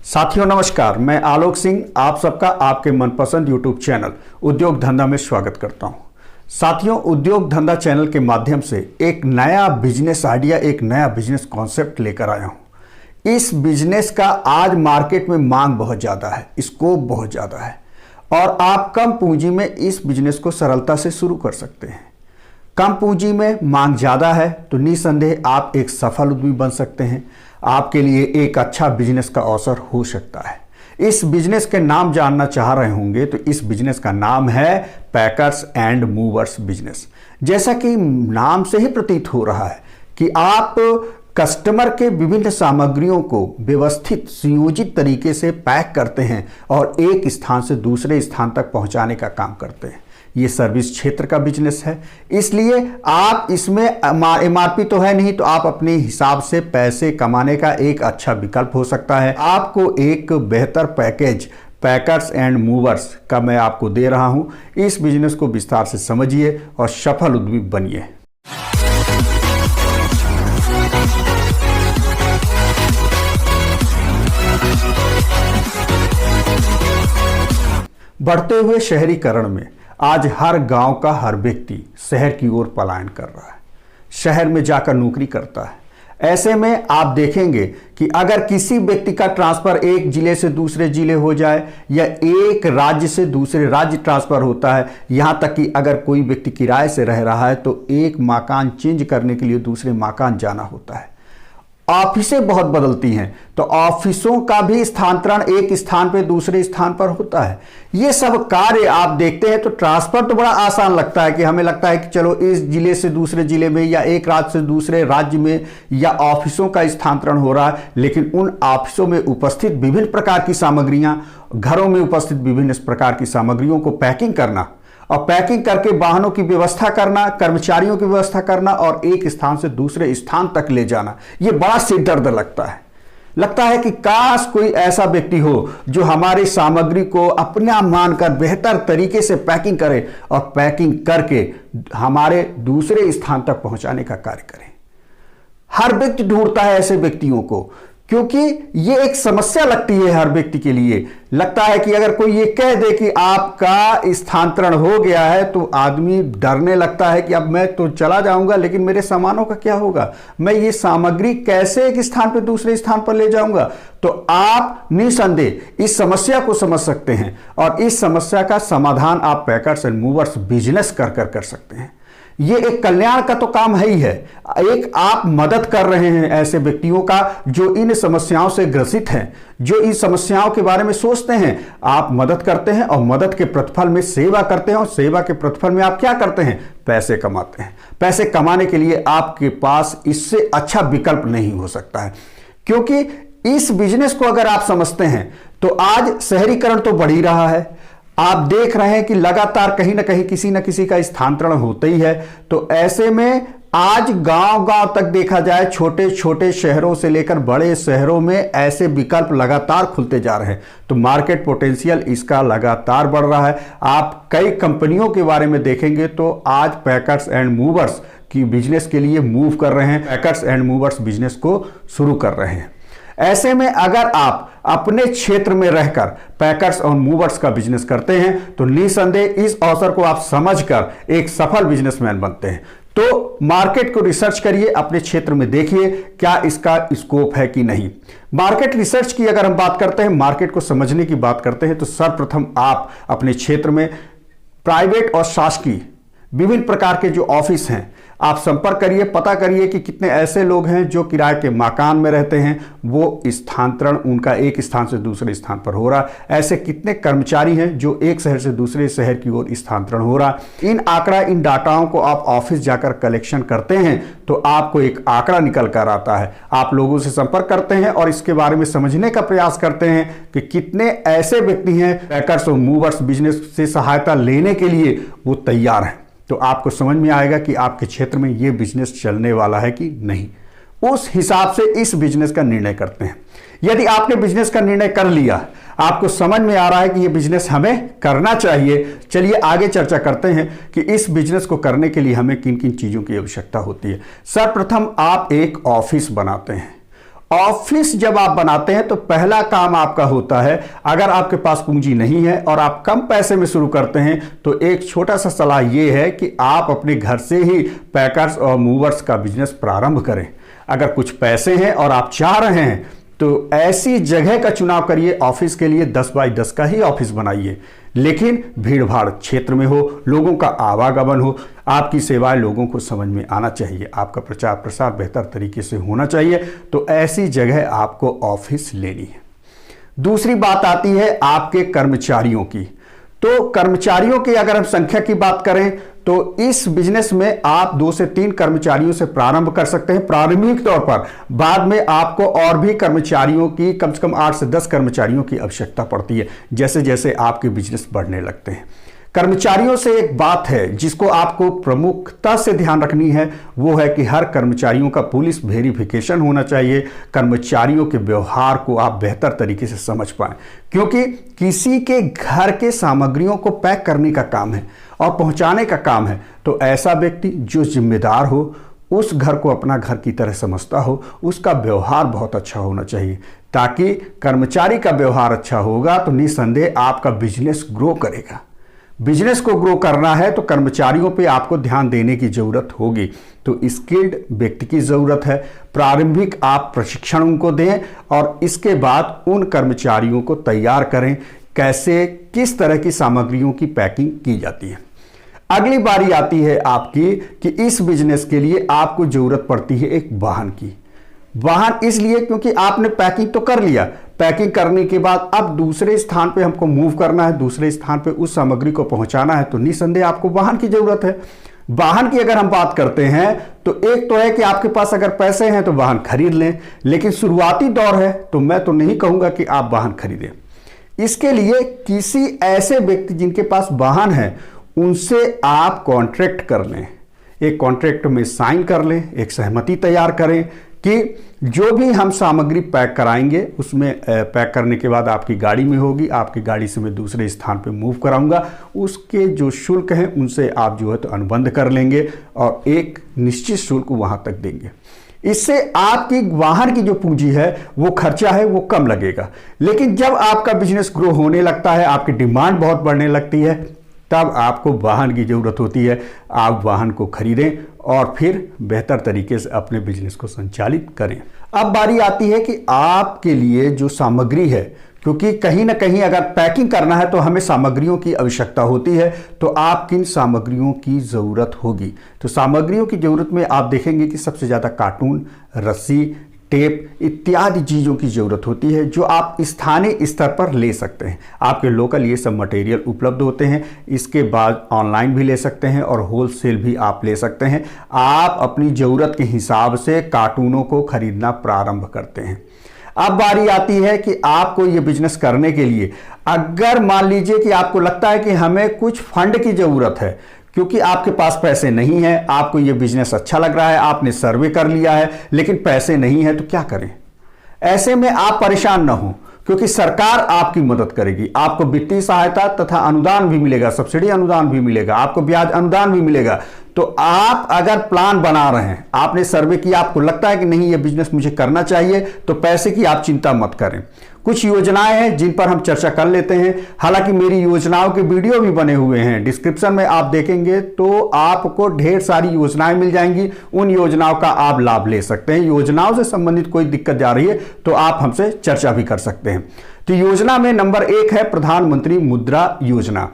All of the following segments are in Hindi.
साथियों नमस्कार, मैं आलोक सिंह आप सबका आपके मनपसंद यूट्यूब चैनल उद्योग धंधा में स्वागत करता हूं। साथियों, उद्योग धंधा चैनल के माध्यम से एक नया बिजनेस आइडिया, एक नया बिजनेस कॉन्सेप्ट लेकर आया हूं। इस बिजनेस का आज मार्केट में मांग बहुत ज़्यादा है, स्कोप बहुत ज़्यादा है और आप कम पूंजी में इस बिजनेस को सरलता से शुरू कर सकते हैं। कम पूंजी में मांग ज़्यादा है तो निस्संदेह आप एक सफल उद्यमी बन सकते हैं। आपके लिए एक अच्छा बिजनेस का अवसर हो सकता है। इस बिजनेस के नाम जानना चाह रहे होंगे तो इस बिजनेस का नाम है पैकर्स एंड मूवर्स बिजनेस। जैसा कि नाम से ही प्रतीत हो रहा है कि आप कस्टमर के विभिन्न सामग्रियों को व्यवस्थित सुयोजित तरीके से पैक करते हैं और एक स्थान से दूसरे स्थान तक पहुंचाने का काम करते हैं। ये सर्विस क्षेत्र का बिजनेस है, इसलिए आप इसमें एमआरपी तो है नहीं, तो आप अपने हिसाब से पैसे कमाने का एक अच्छा विकल्प हो सकता है। आपको एक बेहतर पैकेज पैकर्स एंड मूवर्स का मैं आपको दे रहा हूं। इस बिजनेस को विस्तार से समझिए और सफल उद्यमी बनिए। बढ़ते हुए शहरीकरण में आज हर गांव का हर व्यक्ति शहर की ओर पलायन कर रहा है, शहर में जाकर नौकरी करता है। ऐसे में आप देखेंगे कि अगर किसी व्यक्ति का ट्रांसफर एक जिले से दूसरे जिले हो जाए या एक राज्य से दूसरे राज्य ट्रांसफर होता है, यहाँ तक कि अगर कोई व्यक्ति किराए से रह रहा है तो एक मकान चेंज करने के लिए दूसरे मकान जाना होता है। ऑफिसें बहुत बदलती हैं तो ऑफिसों का भी स्थानांतरण एक स्थान पे दूसरे स्थान पर होता है। ये सब कार्य आप देखते हैं तो ट्रांसफर तो बड़ा आसान लगता है कि हमें लगता है कि चलो इस जिले से दूसरे जिले में या एक राज्य से दूसरे राज्य में या ऑफिसों का स्थानांतरण हो रहा है, लेकिन उन ऑफिसों में उपस्थित विभिन्न प्रकार की सामग्रियां, घरों में उपस्थित विभिन्न प्रकार की सामग्रियों को पैकिंग करना और पैकिंग करके वाहनों की व्यवस्था करना, कर्मचारियों की व्यवस्था करना और एक स्थान से दूसरे स्थान तक ले जाना, ये बड़ा सिर दर्द लगता है कि काश कोई ऐसा व्यक्ति हो जो हमारी सामग्री को अपना मानकर बेहतर तरीके से पैकिंग करे और पैकिंग करके हमारे दूसरे स्थान तक पहुंचाने का कार्य करे। हर व्यक्ति ढूंढता है ऐसे व्यक्तियों को, क्योंकि ये एक समस्या लगती है हर व्यक्ति के लिए। लगता है कि अगर कोई ये कह दे कि आपका स्थानांतरण हो गया है तो आदमी डरने लगता है कि अब मैं तो चला जाऊंगा, लेकिन मेरे सामानों का क्या होगा, मैं ये सामग्री कैसे एक स्थान पर दूसरे स्थान पर ले जाऊंगा। तो आप निसंदेह इस समस्या को समझ सकते हैं और इस समस्या का समाधान आप पैकर्स एंड मूवर्स बिजनेस कर सकते हैं। ये एक कल्याण का तो काम है ही है, एक आप मदद कर रहे हैं ऐसे व्यक्तियों का जो इन समस्याओं से ग्रसित हैं, जो इन समस्याओं के बारे में सोचते हैं। आप मदद करते हैं और मदद के प्रतिफल में सेवा करते हैं और सेवा के प्रतिफल में आप क्या करते हैं, पैसे कमाते हैं। पैसे कमाने के लिए आपके पास इससे अच्छा विकल्प नहीं हो सकता है, क्योंकि इस बिजनेस को अगर आप समझते हैं तो आज शहरीकरण तो बढ़ ही रहा है। आप देख रहे हैं कि लगातार कहीं ना कहीं किसी न किसी का स्थानांतरण होता ही है। तो ऐसे में आज गांव-गांव तक देखा जाए, छोटे छोटे शहरों से लेकर बड़े शहरों में ऐसे विकल्प लगातार खुलते जा रहे हैं। तो मार्केट पोटेंशियल इसका लगातार बढ़ रहा है। आप कई कंपनियों के बारे में देखेंगे तो आज पैकर्स एंड मूवर्स की बिजनेस के लिए मूव कर रहे हैं, पैकर्स एंड मूवर्स बिजनेस को शुरू कर रहे हैं। ऐसे में अगर आप अपने क्षेत्र में रहकर पैकर्स और मूवर्स का बिजनेस करते हैं तो निसंदेह इस अवसर को आप समझकर एक सफल बिजनेसमैन बनते हैं। तो मार्केट को रिसर्च करिए, अपने क्षेत्र में देखिए क्या इसका स्कोप है कि नहीं। मार्केट रिसर्च की अगर हम बात करते हैं, मार्केट को समझने की बात करते हैं, तो सर्वप्रथम आप अपने क्षेत्र में प्राइवेट और शासकीय विभिन्न प्रकार के जो ऑफिस हैं आप संपर्क करिए, पता करिए कि कितने ऐसे लोग हैं जो किराए के मकान में रहते हैं, वो स्थानांतरण उनका एक स्थान से दूसरे स्थान पर हो रहा है। ऐसे कितने कर्मचारी हैं जो एक शहर से दूसरे शहर की ओर स्थानांतरण हो रहा है। इन डाटाओं को आप ऑफिस जाकर कलेक्शन करते हैं तो आपको एक आंकड़ा निकल कर आता है। आप लोगों से संपर्क करते हैं और इसके बारे में समझने का प्रयास करते हैं कि कितने ऐसे व्यक्ति हैं पैकर्स और मूवर्स बिजनेस से सहायता लेने के लिए वो तैयार हैं। तो आपको समझ में आएगा कि आपके क्षेत्र में ये बिजनेस चलने वाला है कि नहीं। उस हिसाब से इस बिजनेस का निर्णय करते हैं। यदि आपने बिजनेस का निर्णय कर लिया, आपको समझ में आ रहा है कि ये बिजनेस हमें करना चाहिए, चलिए आगे चर्चा करते हैं कि इस बिजनेस को करने के लिए हमें किन किन चीज़ों की आवश्यकता होती है। सर्वप्रथम आप एक ऑफिस बनाते हैं ऑफिस जब आप बनाते हैं तो पहला काम आपका होता है, अगर आपके पास पूंजी नहीं है और आप कम पैसे में शुरू करते हैं, तो एक छोटा सा सलाह यह है कि आप अपने घर से ही पैकर्स और मूवर्स का बिजनेस प्रारंभ करें। अगर कुछ पैसे हैं और आप चाह रहे हैं तो ऐसी जगह का चुनाव करिए, ऑफिस के लिए 10 बाई 10 का ही ऑफिस बनाइए, लेकिन भीड़ भाड़ क्षेत्र में हो, लोगों का आवागमन हो, आपकी सेवाएं लोगों को समझ में आना चाहिए, आपका प्रचार प्रसार बेहतर तरीके से होना चाहिए, तो ऐसी जगह आपको ऑफिस लेनी है। दूसरी बात आती है आपके कर्मचारियों की। तो कर्मचारियों की अगर हम संख्या की बात करें तो इस बिजनेस में आप 2 से 3 कर्मचारियों से प्रारंभ कर सकते हैं प्रारंभिक तौर पर। बाद में आपको और भी कर्मचारियों की, कम से कम 8 से 10 कर्मचारियों की आवश्यकता पड़ती है जैसे जैसे आपके बिजनेस बढ़ने लगते हैं। कर्मचारियों से एक बात है जिसको आपको प्रमुखता से ध्यान रखनी है, वो है कि हर कर्मचारियों का पुलिस वेरिफिकेशन होना चाहिए। कर्मचारियों के व्यवहार को आप बेहतर तरीके से समझ पाएं, क्योंकि किसी के घर के सामग्रियों को पैक करने का काम है और पहुंचाने का काम है, तो ऐसा व्यक्ति जो जिम्मेदार हो, उस घर को अपना घर की तरह समझता हो, उसका व्यवहार बहुत अच्छा होना चाहिए। ताकि कर्मचारी का व्यवहार अच्छा होगा तो निस्संदेह आपका बिजनेस ग्रो करेगा। बिजनेस को ग्रो करना है तो कर्मचारियों पे आपको ध्यान देने की जरूरत होगी, तो स्किल्ड व्यक्ति की जरूरत है। प्रारंभिक आप प्रशिक्षण उनको दें और इसके बाद उन कर्मचारियों को तैयार करें कैसे, किस तरह की सामग्रियों की पैकिंग की जाती है। अगली बारी आती है आपकी कि इस बिजनेस के लिए आपको जरूरत पड़ती है एक वाहन की। वाहन इसलिए क्योंकि आपने पैकिंग तो कर लिया, पैकिंग करने के बाद अब दूसरे स्थान पे हमको मूव करना है, दूसरे स्थान पे उस सामग्री को पहुंचाना है, तो निस्संदेह आपको वाहन की जरूरत है। वाहन की अगर हम बात करते हैं तो एक तो है कि आपके पास अगर पैसे हैं तो वाहन खरीद लें, लेकिन शुरुआती दौर है तो मैं तो नहीं कहूंगा कि आप वाहन खरीदें। इसके लिए किसी ऐसे व्यक्ति जिनके पास वाहन है उनसे आप कॉन्ट्रैक्ट कर लें, एक कॉन्ट्रैक्ट में साइन कर लें, एक सहमति तैयार करें कि जो भी हम सामग्री पैक कराएंगे उसमें पैक करने के बाद आपकी गाड़ी में होगी, आपकी गाड़ी से मैं दूसरे स्थान पे मूव कराऊंगा, उसके जो शुल्क हैं उनसे आप जो है तो अनुबंध कर लेंगे और एक निश्चित शुल्क वहां तक देंगे। इससे आपकी वाहन की जो पूंजी है, वो खर्चा है, वो कम लगेगा। लेकिन जब आपका बिजनेस ग्रो होने लगता है, आपकी डिमांड बहुत बढ़ने लगती है, तब आपको वाहन की जरूरत होती है। आप वाहन को खरीदें और फिर बेहतर तरीके से अपने बिजनेस को संचालित करें। अब बारी आती है कि आपके लिए जो सामग्री है, क्योंकि कहीं ना कहीं अगर पैकिंग करना है तो हमें सामग्रियों की आवश्यकता होती है, तो आप किन सामग्रियों की ज़रूरत होगी। तो सामग्रियों की ज़रूरत में आप देखेंगे कि सबसे ज़्यादा कार्टून, रस्सी, टेप इत्यादि चीज़ों की ज़रूरत होती है, जो आप स्थानीय स्तर पर ले सकते हैं। आपके लोकल ये सब मटेरियल उपलब्ध होते हैं। इसके बाद ऑनलाइन भी ले सकते हैं और होलसेल भी आप ले सकते हैं। आप अपनी ज़रूरत के हिसाब से कार्टूनों को खरीदना प्रारंभ करते हैं। अब बारी आती है कि आपको ये बिजनेस करने के लिए, अगर मान लीजिए कि आपको लगता है कि हमें कुछ फंड की ज़रूरत है, क्योंकि आपके पास पैसे नहीं है, आपको ये बिजनेस अच्छा लग रहा है, आपने सर्वे कर लिया है, लेकिन पैसे नहीं है, तो क्या करें। ऐसे में आप परेशान ना हो, क्योंकि सरकार आपकी मदद करेगी। आपको वित्तीय सहायता तथा अनुदान भी मिलेगा, सब्सिडी अनुदान भी मिलेगा, आपको ब्याज अनुदान भी मिलेगा। तो आप अगर प्लान बना रहे हैं, आपने सर्वे किया, आपको लगता है कि नहीं ये बिजनेस मुझे करना चाहिए, तो पैसे की आप चिंता मत करें। कुछ योजनाएं हैं जिन पर हम चर्चा कर लेते हैं। हालांकि मेरी योजनाओं के वीडियो भी बने हुए हैं, डिस्क्रिप्शन में आप देखेंगे तो आपको ढेर सारी योजनाएं मिल जाएंगी। उन योजनाओं का आप लाभ ले सकते हैं। योजनाओं से संबंधित कोई दिक्कत जा रही है तो आप हमसे चर्चा भी कर सकते हैं। तो योजना में नंबर 1 है प्रधानमंत्री मुद्रा योजना।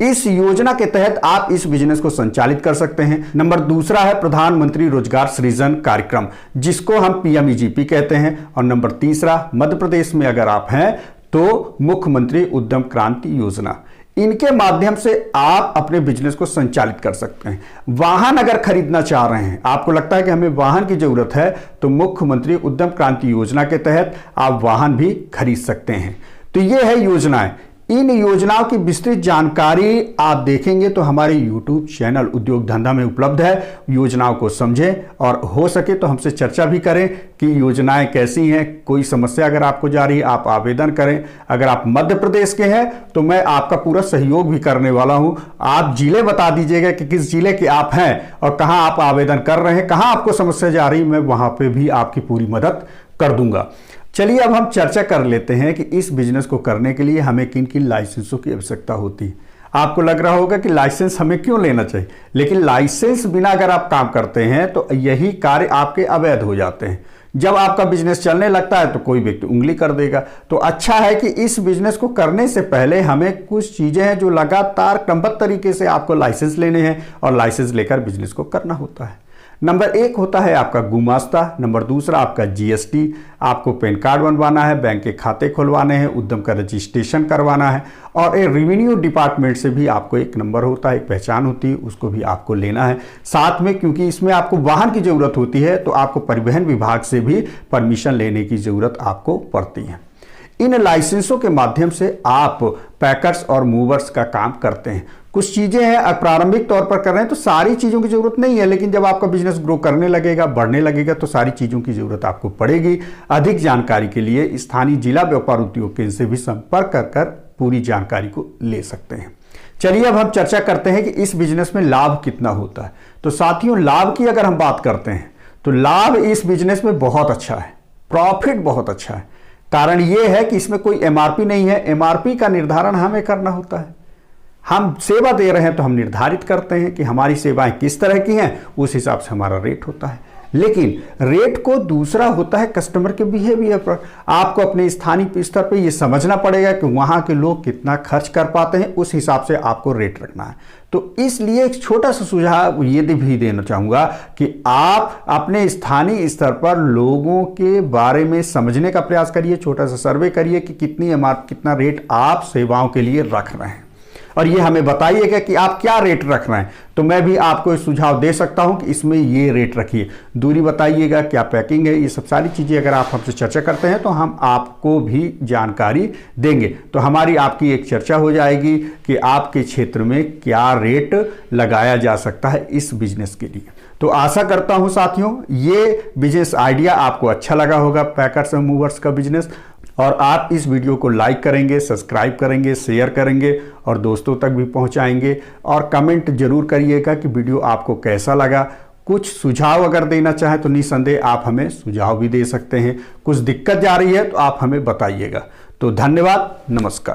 इस योजना के तहत आप इस बिजनेस को संचालित कर सकते हैं। नंबर 2 है प्रधानमंत्री रोजगार सृजन कार्यक्रम, जिसको हम पीएमईजीपी कहते हैं। और नंबर 3 मध्य प्रदेश में अगर आप हैं तो मुख्यमंत्री उद्यम क्रांति योजना। इनके माध्यम से आप अपने बिजनेस को संचालित कर सकते हैं। वाहन अगर खरीदना चाह रहे हैं, आपको लगता है कि हमें वाहन की जरूरत है, तो मुख्यमंत्री उद्यम क्रांति योजना के तहत आप वाहन भी खरीद सकते हैं। तो ये है योजनाएं। इन योजनाओं की विस्तृत जानकारी आप देखेंगे तो हमारे YouTube चैनल उद्योग धंधा में उपलब्ध है। योजनाओं को समझें और हो सके तो हमसे चर्चा भी करें कि योजनाएं कैसी हैं। कोई समस्या अगर आपको जा रही है, आप आवेदन करें। अगर आप मध्य प्रदेश के हैं तो मैं आपका पूरा सहयोग भी करने वाला हूं। आप जिले बता दीजिएगा कि किस जिले के आप हैं और कहां आप आवेदन कर रहे हैं, कहां आपको समस्या जा रही है, मैं वहां पर भी आपकी पूरी मदद कर दूंगा। चलिए अब हम चर्चा कर लेते हैं कि इस बिजनेस को करने के लिए हमें किन किन लाइसेंसों की आवश्यकता होती है। आपको लग रहा होगा कि लाइसेंस हमें क्यों लेना चाहिए, लेकिन लाइसेंस बिना अगर आप काम करते हैं तो यही कार्य आपके अवैध हो जाते हैं। जब आपका बिजनेस चलने लगता है तो कोई व्यक्ति उंगली कर देगा। तो अच्छा है कि इस बिजनेस को करने से पहले हमें कुछ चीजें हैं जो लगातार क्रमबद्ध तरीके से आपको लाइसेंस लेने हैं और लाइसेंस लेकर बिजनेस को करना होता है। नंबर 1 होता है आपका गुमास्ता, नंबर 2 आपका जीएसटी, आपको पैन कार्ड बनवाना है, बैंक के खाते खुलवाने हैं, उद्यम का रजिस्ट्रेशन करवाना है, और एक रेवेन्यू डिपार्टमेंट से भी आपको एक नंबर होता है, एक पहचान होती है, उसको भी आपको लेना है साथ में, क्योंकि इसमें आपको वाहन की जरूरत होती है तो आपको परिवहन विभाग से भी परमिशन लेने की जरूरत आपको पड़ती है। इन लाइसेंसों के माध्यम से आप पैकर्स और मूवर्स का काम करते हैं। कुछ चीजें हैं प्रारंभिक तौर पर कर रहे हैं तो सारी चीजों की जरूरत नहीं है, लेकिन जब आपका बिजनेस ग्रो करने लगेगा, बढ़ने लगेगा, तो सारी चीजों की जरूरत आपको पड़ेगी। अधिक जानकारी के लिए स्थानीय जिला व्यापार उद्योग केंद्र से भी संपर्क कर पूरी जानकारी को ले सकते हैं। चलिए अब हम चर्चा करते हैं कि इस बिजनेस में लाभ कितना होता है। तो साथियों, लाभ की अगर हम बात करते हैं तो लाभ इस बिजनेस में बहुत अच्छा है, प्रॉफिट बहुत अच्छा है। कारण यह है कि इसमें कोई एमआरपी नहीं है। एमआरपी का निर्धारण हमें करना होता है। हम सेवा दे रहे हैं तो हम निर्धारित करते हैं कि हमारी सेवाएं किस तरह की हैं, उस हिसाब से हमारा रेट होता है। लेकिन रेट को दूसरा होता है कस्टमर के बिहेवियर पर। आपको अपने स्थानीय स्तर पर यह समझना पड़ेगा कि वहां के लोग कितना खर्च कर पाते हैं, उस हिसाब से आपको रेट रखना है। तो इसलिए एक छोटा सा सुझाव ये भी देना चाहूंगा कि आप अपने स्थानीय स्तर पर लोगों के बारे में समझने का प्रयास करिए। छोटा सा सर्वे करिए कि कितना रेट आप सेवाओं के लिए रख रहे हैं, और ये हमें बताइएगा कि आप क्या रेट रख रहे हैं। तो मैं भी आपको सुझाव दे सकता हूं कि इसमें ये रेट रखिए। दूरी बताइएगा, क्या पैकिंग है, ये सब सारी चीज़ें अगर आप हमसे चर्चा करते हैं तो हम आपको भी जानकारी देंगे। तो हमारी आपकी एक चर्चा हो जाएगी कि आपके क्षेत्र में क्या रेट लगाया जा सकता है इस बिजनेस के लिए। तो आशा करता हूं साथियों ये बिजनेस आइडिया आपको अच्छा लगा होगा, पैकर्स और मूवर्स का बिजनेस, और आप इस वीडियो को लाइक करेंगे, सब्सक्राइब करेंगे, शेयर करेंगे और दोस्तों तक भी पहुंचाएंगे। और कमेंट जरूर करिएगा कि वीडियो आपको कैसा लगा। कुछ सुझाव अगर देना चाहें तो निसंदेह आप हमें सुझाव भी दे सकते हैं। कुछ दिक्कत जा रही है तो आप हमें बताइएगा। तो धन्यवाद, नमस्कार।